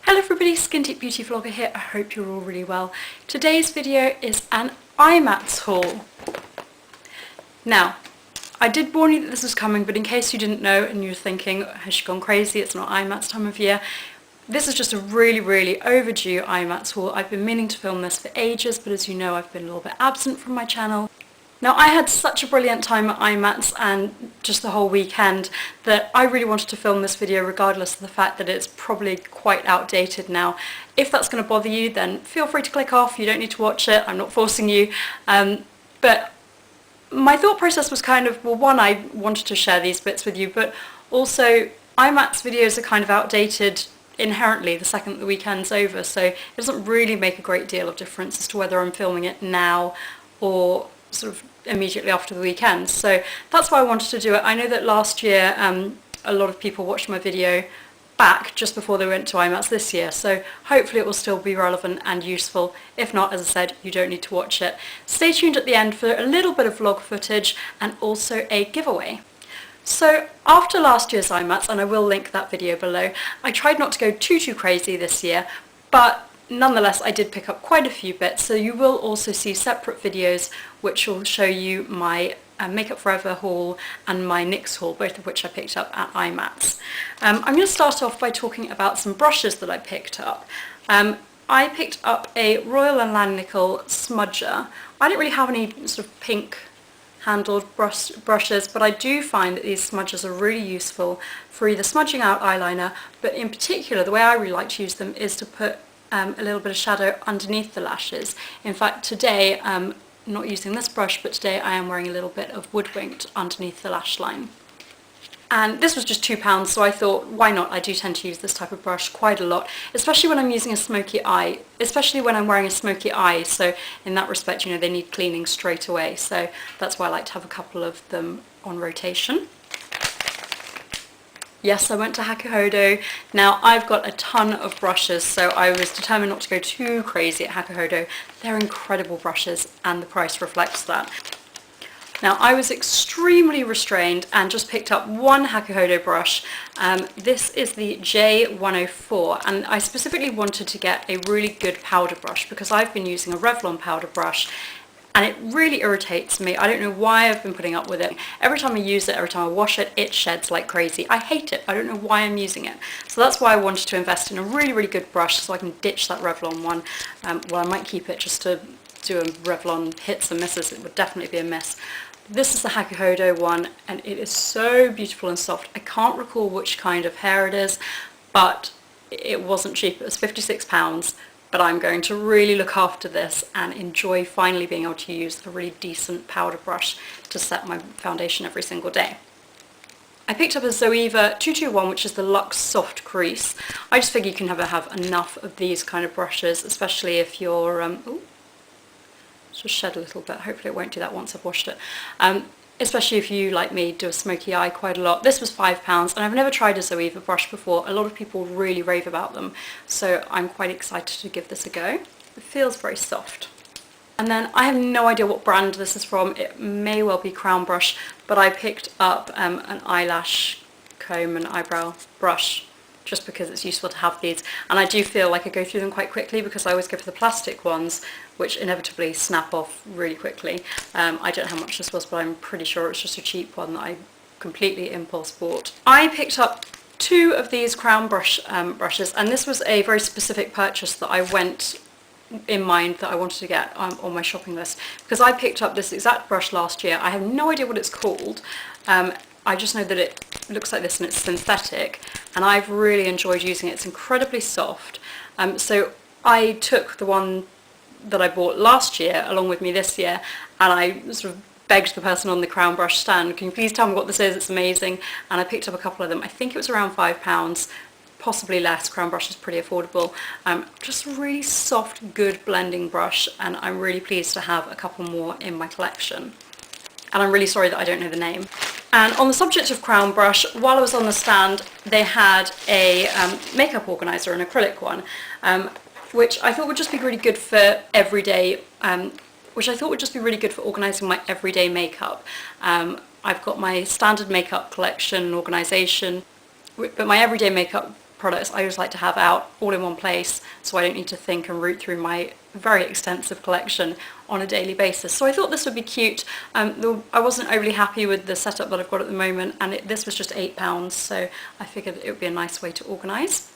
Hello everybody, Skin Deep Beauty Vlogger here. I hope you're all really well. Today's video is an IMATS haul. Now, I did warn you that this was coming, but in case you didn't know and you're thinking, has she gone crazy, it's not IMATS time of year, this is just a really overdue IMATS haul. I've been meaning to film this for ages, but as you know, I've been a little bit absent from my channel. Now, I had such a brilliant time at IMATS and just the whole weekend that I really wanted to film this video regardless of the fact that it's probably quite outdated now. If that's going to bother you, then feel free to click off. You don't need to watch it. I'm not forcing you. But my thought process was kind of, well, one, I wanted to share these bits with you, but also IMATS videos are kind of outdated inherently the second that the weekend's over, so it doesn't really make a great deal of difference as to whether I'm filming it now or sort of immediately after the weekend. So that's why I wanted to do it. I know that last year a lot of people watched my video back just before they went to IMATS this year, so hopefully it will still be relevant and useful. If not, as I said, you don't need to watch it. Stay tuned at the end for a little bit of vlog footage and also a giveaway. So after last year's IMATS, and I will link that video below, I tried not to go too crazy this year, but nonetheless, I did pick up quite a few bits, so you will also see separate videos which will show you my Makeup Forever haul and my NYX haul, both of which I picked up at IMATS. I'm going to start off by talking about some brushes that I picked up. I picked up a Royal and Langnickel Smudger. I don't really have any sort of pink handled brushes, but I do find that these smudgers are really useful for either smudging out eyeliner, but in particular the way I really like to use them is to put a little bit of shadow underneath the lashes. In fact, today I'm not using this brush, but today I am wearing a little bit of Woodwinked underneath the lash line. And this was just £2, so I thought, why not? I do tend to use this type of brush quite a lot, especially when I'm using a smoky eye, especially when I'm wearing a smoky eye, so in that respect, you know, they need cleaning straight away, so that's why I like to have a couple of them on rotation. Yes, I went to Hakuhodo. Now, I've got a ton of brushes, so I was determined not to go too crazy at Hakuhodo. They're incredible brushes, and the price reflects that. Now, I was extremely restrained and just picked up one Hakuhodo brush. This is the J104, and I specifically wanted to get a really good powder brush because I've been using a Revlon powder brush, and it really irritates me. I don't know why I've been putting up with it. Every time I use it, every time I wash it, it sheds like crazy. I hate it. I don't know why I'm using it. So that's why I wanted to invest in a really good brush so I can ditch that Revlon one. Well, I might keep it just to do a Revlon hits and misses. It would definitely be a miss. This is the Hakuhodo one, and it is so beautiful and soft. I can't recall which kind of hair it is, but it wasn't cheap. It was £56. But I'm going to really look after this and enjoy finally being able to use a really decent powder brush to set my foundation every single day. I picked up a Zoeva 221, which is the Luxe Soft Crease. I just figure you can never have enough of these kind of brushes, especially if you're... ooh, just shed a little bit. Hopefully it won't do that once I've washed it. Especially if you, like me, do a smoky eye quite a lot. This was £5, and I've never tried a Zoeva brush before. A lot of people really rave about them, so I'm quite excited to give this a go. It feels very soft. And then I have no idea what brand this is from. It may well be Crownbrush, but I picked up an eyelash comb and eyebrow brush just because it's useful to have these, and I do feel like I go through them quite quickly because I always go for the plastic ones, which inevitably snap off really quickly. I don't know how much this was, but I'm pretty sure it's just a cheap one that I completely impulse bought. I picked up two of these Crownbrush brushes, and this was a very specific purchase that I went in mind that I wanted to get on my shopping list, because I picked up this exact brush last year. I have no idea what it's called. I just know that it looks like this and it's synthetic, and I've really enjoyed using it. It's incredibly soft. So I took the one that I bought last year along with me this year, and I sort of begged the person on the Crownbrush stand, can you please tell me what this is? It's amazing. And I picked up a couple of them. I think it was around £5, possibly less. Crownbrush is pretty affordable. Just a really soft, good blending brush, and I'm really pleased to have a couple more in my collection. And I'm really sorry that I don't know the name. And on the subject of Crownbrush, while I was on the stand, they had a makeup organiser, an acrylic one, which I thought would just be really good for everyday, organising my everyday makeup. I've got my standard makeup collection organisation, but my everyday makeup products I always like to have out all in one place, so I don't need to think and root through my very extensive collection on a daily basis. So I thought this would be cute. I wasn't overly happy with the setup that I've got at the moment, and this was just £8, so I figured it would be a nice way to organise.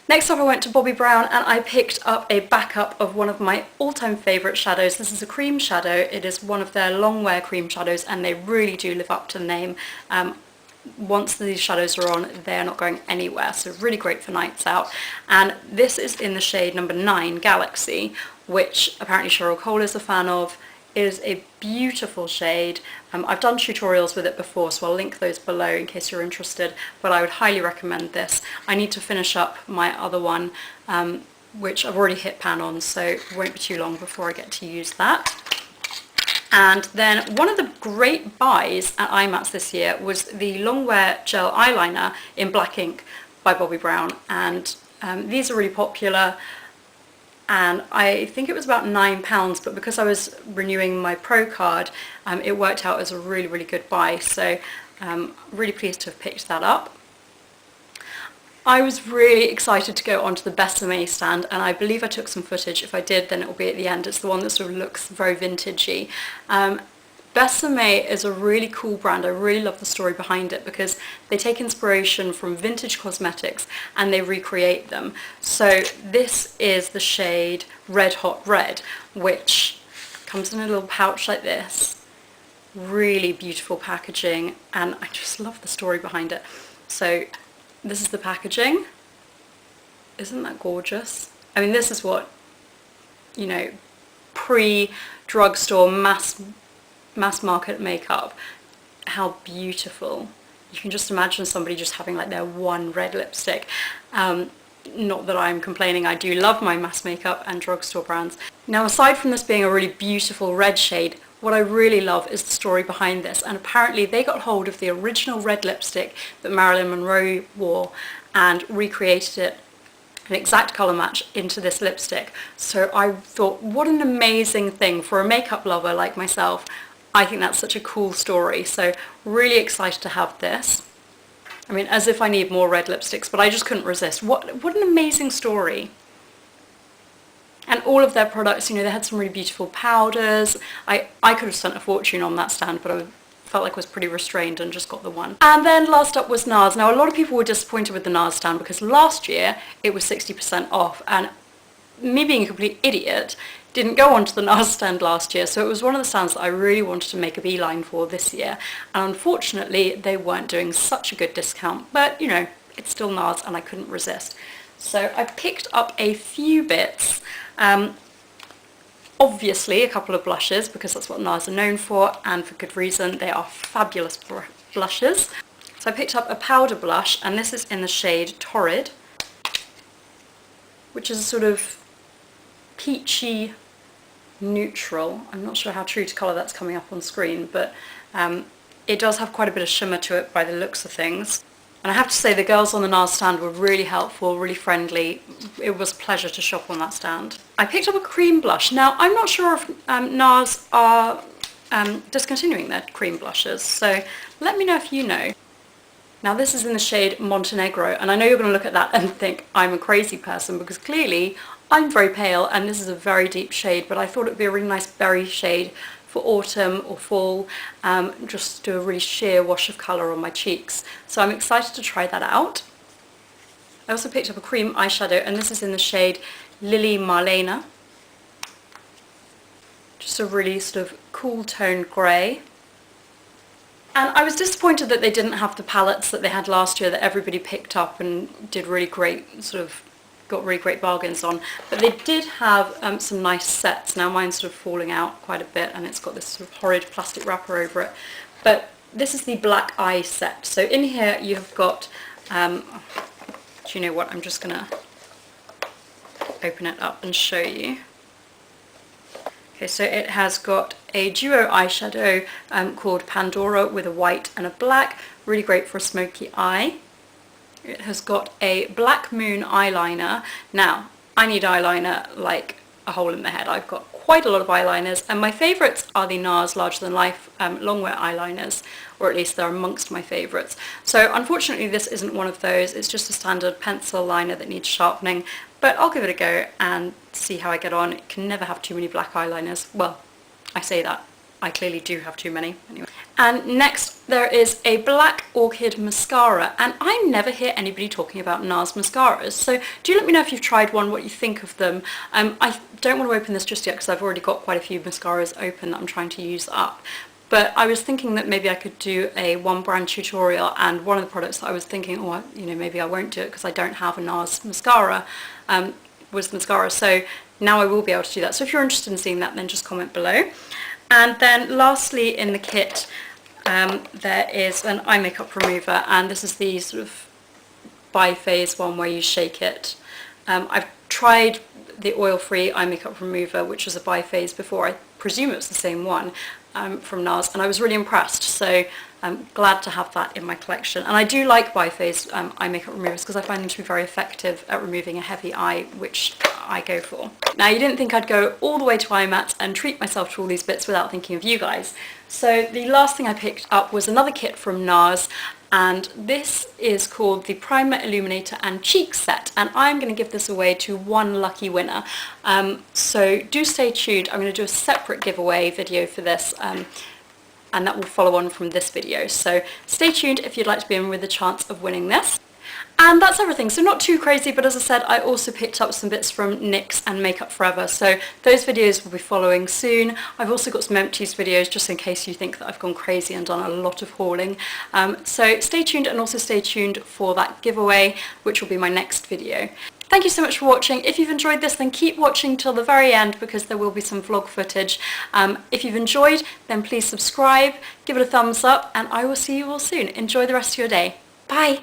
Next up I went to Bobbi Brown and I picked up a backup of one of my all-time favourite shadows. This is a cream shadow. It is one of their long wear cream shadows and they really do live up to the name. Once these shadows are on, they're not going anywhere, so really great for nights out. And this is in the shade number 9, Galaxy, which apparently Cheryl Cole is a fan of. It is a beautiful shade. I've done tutorials with it before, so I'll link those below in case you're interested, but I would highly recommend this. I need to finish up my other one, which I've already hit pan on, so it won't be too long before I get to use that. And then one of the great buys at IMATS this year was the Longwear Gel Eyeliner in Black Ink by Bobbi Brown, and these are really popular. And I think it was about £9, but because I was renewing my Pro card, it worked out as a really, really good buy. So I'm really pleased to have picked that up. I was really excited to go onto the Besame stand, and I believe I took some footage. If I did, then it will be at the end. It's the one that sort of looks very vintagey. Besame is a really cool brand. I really love the story behind it because they take inspiration from vintage cosmetics and they recreate them. So this is the shade Red Hot Red, which comes in a little pouch like this. Really beautiful packaging, and I just love the story behind it. So this is the packaging. Isn't that gorgeous? I mean, this is what, you know, pre-drugstore mass market makeup. How beautiful. You can just imagine somebody just having like their one red lipstick. Not that I'm complaining, I do love my mass makeup and drugstore brands. Now, aside from this being a really beautiful red shade, what I really love is the story behind this, and apparently they got hold of the original red lipstick that Marilyn Monroe wore and recreated it an exact colour match into this lipstick. So I thought, what an amazing thing for a makeup lover like myself. I think that's such a cool story, so really excited to have this. I mean, as if I need more red lipsticks, but I just couldn't resist. What an amazing story. And all of their products, you know, they had some really beautiful powders. I could have spent a fortune on that stand, but I felt like I was pretty restrained and just got the one. And then last up was NARS. Now, a lot of people were disappointed with the NARS stand because last year it was 60% off, and me being a complete idiot, didn't go onto the NARS stand last year, so it was one of the stands that I really wanted to make a beeline for this year, and unfortunately they weren't doing such a good discount, but you know, it's still NARS and I couldn't resist. So I picked up a few bits, obviously a couple of blushes because that's what NARS are known for, and for good reason. They are fabulous blushes. So I picked up a powder blush, and this is in the shade Torrid, which is a sort of peachy neutral. I'm not sure how true to colour that's coming up on screen, but it does have quite a bit of shimmer to it by the looks of things. And I have to say the girls on the NARS stand were really helpful, really friendly. It was a pleasure to shop on that stand. I picked up a cream blush. Now, I'm not sure if NARS are discontinuing their cream blushes, so let me know if you know. Now, this is in the shade Montenegro, and I know you're going to look at that and think I'm a crazy person because clearly I'm very pale and this is a very deep shade, but I thought it would be a really nice berry shade for autumn or fall, just do a really sheer wash of colour on my cheeks. So I'm excited to try that out. I also picked up a cream eyeshadow, and this is in the shade Lili Marlene. Just a really sort of cool toned grey. And I was disappointed that they didn't have the palettes that they had last year that everybody picked up and did really great, sort of got really great bargains on, but they did have some nice sets. Now mine's sort of falling out quite a bit and it's got this sort of horrid plastic wrapper over it, but this is the black eye set. So in here you've got, do you know what, I'm just gonna open it up and show you. Okay, so it has got a duo eyeshadow called Pandora with a white and a black, really great for a smoky eye. It has got a Black Moon eyeliner. Now, I need eyeliner like a hole in the head. I've got quite a lot of eyeliners, and my favourites are the NARS Larger Than Life Longwear eyeliners, or at least they're amongst my favourites. So unfortunately this isn't one of those, it's just a standard pencil liner that needs sharpening, but I'll give it a go and see how I get on. It can never have too many black eyeliners. Well, I say that, I clearly do have too many anyway. And next there is a Black Orchid mascara, and I never hear anybody talking about NARS mascaras, so do let me know if you've tried one, what you think of them. I don't want to open this just yet because I've already got quite a few mascaras open that I'm trying to use up. But I was thinking that maybe I could do a one brand tutorial, and one of the products that I was thinking, oh, you know, maybe I won't do it because I don't have a NARS mascara, was mascara, so now I will be able to do that. So if you're interested in seeing that, then just comment below. And then lastly in the kit, there is an eye makeup remover, and this is the sort of bi-phase one where you shake it. I've tried the oil-free eye makeup remover, which was a bi-phase before. I presume it was the same one from NARS, and I was really impressed, so I'm glad to have that in my collection. And I do like bi-phase eye makeup removers because I find them to be very effective at removing a heavy eye, which I go for. Now, you didn't think I'd go all the way to IMATS and treat myself to all these bits without thinking of you guys. So the last thing I picked up was another kit from NARS, and this is called the Primer, Illuminator and Cheek Set, and I'm going to give this away to one lucky winner. So do stay tuned. I'm going to do a separate giveaway video for this, and that will follow on from this video. So stay tuned if you'd like to be in with a chance of winning this. And that's everything, so not too crazy, but as I said, I also picked up some bits from NYX and Makeup Forever, so those videos will be following soon. I've also got some empties videos just in case you think that I've gone crazy and done a lot of hauling. So stay tuned, and also stay tuned for that giveaway, which will be my next video. Thank you so much for watching. If you've enjoyed this, then keep watching till the very end because there will be some vlog footage. If you've enjoyed, then please subscribe, give it a thumbs up, and I will see you all soon. Enjoy the rest of your day. Bye!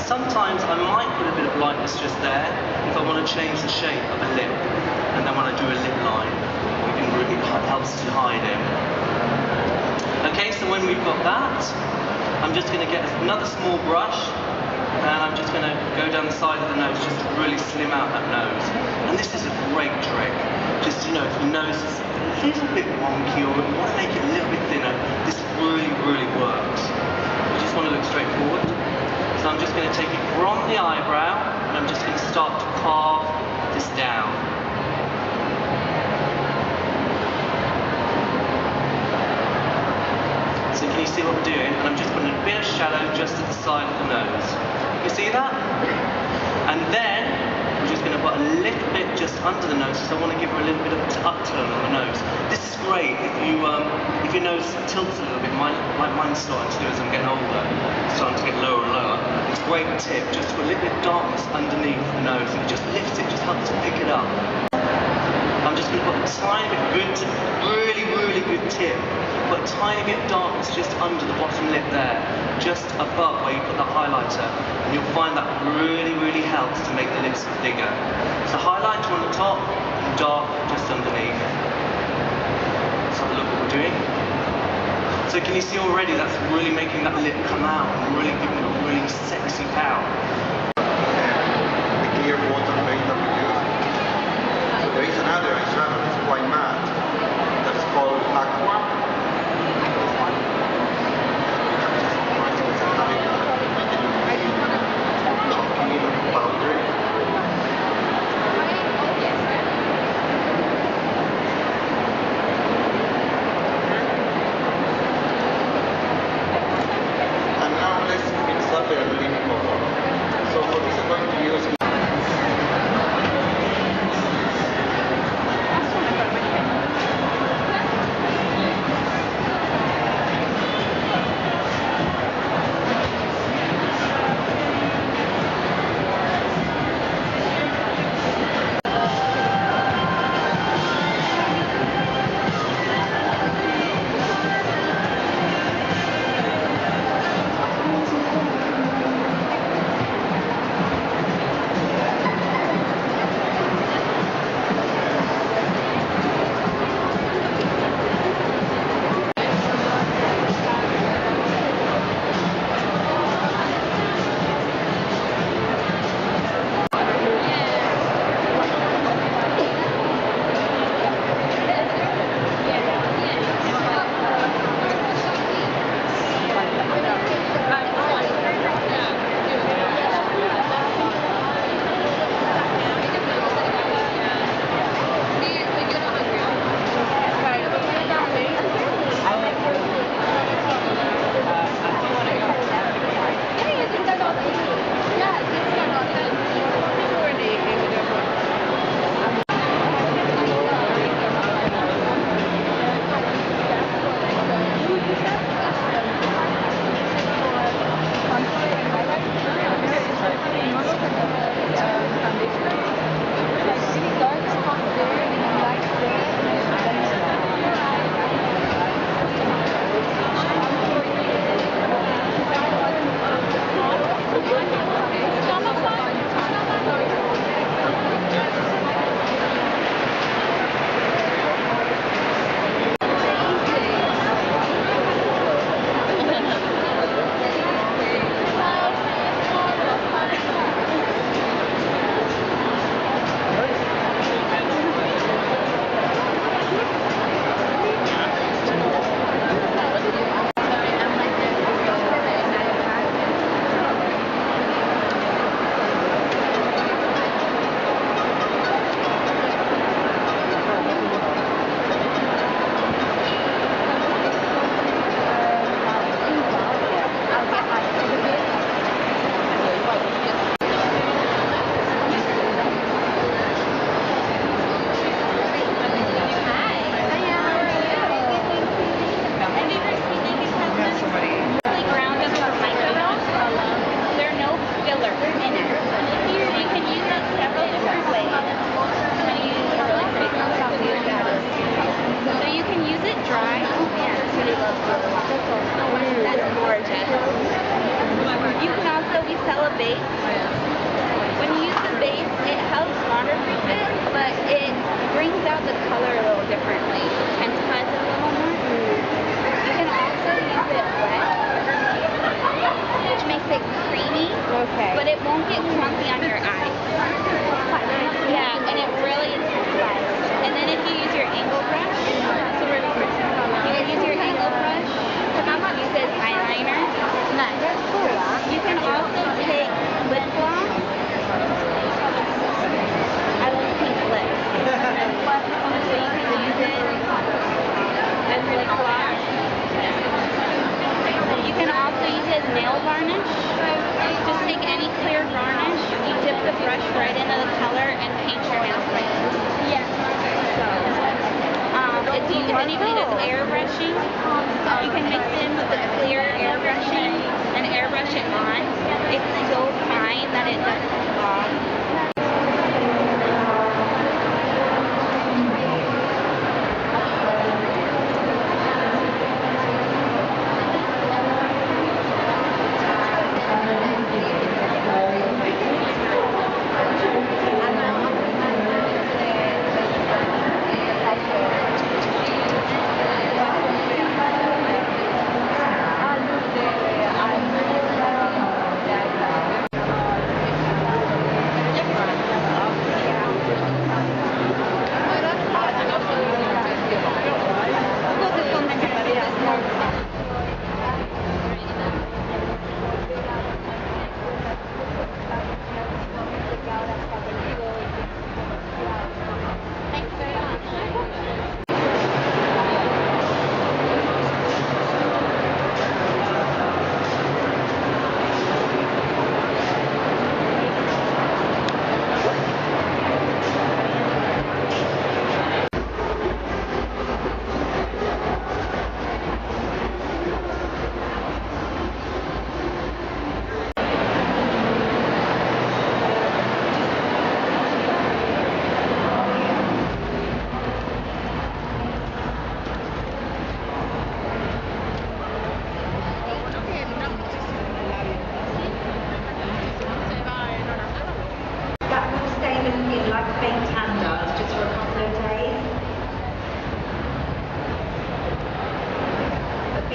Sometimes I might put a bit of lightness just there if I want to change the shape of a lip, and then when I do a lip line, it really helps to hide it. Okay, so when we've got that, I'm just going to get another small brush, and I'm just going to go down the side of the nose just to really slim out that nose. And this is a great trick. Just, you know, if your nose is a little bit wonky or you want to make it a little bit thinner, this really, really works. You just want to look straight forward. So I'm just going to take it from the eyebrow, and I'm just going to start to carve this down. So can you see what I'm doing? And I'm just putting a bit of shadow just at the side of the nose. You see that? And then I'm just going to put a little bit just under the nose because I want to give her a little bit of an upturn on the nose. This is great if your nose tilts a little bit, like mine's starting to do as I'm getting older. It's starting to get lower and lower. It's a great tip just to put a little bit of darkness underneath the nose, and it just lifts it, just helps to pick it up. I'm just going to put a tiny bit good to really really good tip. Put a tiny bit of darkness just under the bottom lip there, just above where you put the highlighter, and you'll find that really helps to make the lips bigger. So highlighter on the top, and dark just underneath. Let's have a look what we're doing. So can you see already that's really making that lip come out and really giving it a really sexy pout. The clear water paint that we use. So there is another eyeshadow that's quite matte. That's called Aqua.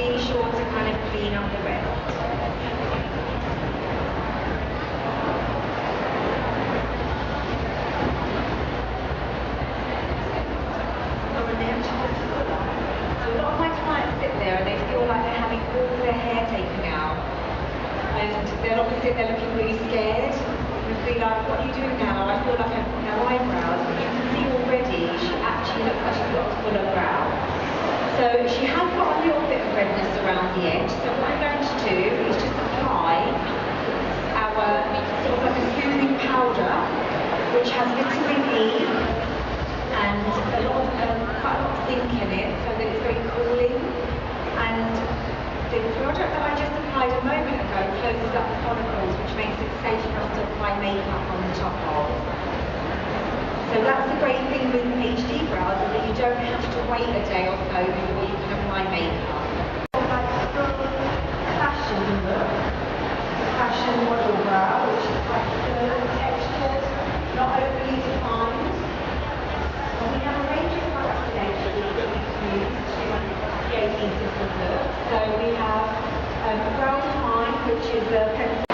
be sure to kind of clean up the rest. So a lot of my clients sit there and they feel like they're having all their hair taken out. And they're obviously they're looking really scared. And be like, what are you doing now? I feel like I've got no eyebrows. But you can see already she actually looks like she's got a fuller brow. So she has got a little bit of redness around the edge. So what I'm going to do is just apply our sort of like a soothing powder, which has vitamin E and a lot of quite a lot of zinc in it, so that it's very cooling. And the product that I just applied a moment ago closes up the follicles, which makes it safe for us to apply makeup on the top of. So that's the great thing with HD brows, is that you don't have to wait a day or so before you can apply makeup. Like full fashion look, the fashion model brow, which is quite firm, textured, not overly defined. And we have a range of products today that we can use to create these different looks. So we have a brow define, which is a pencil.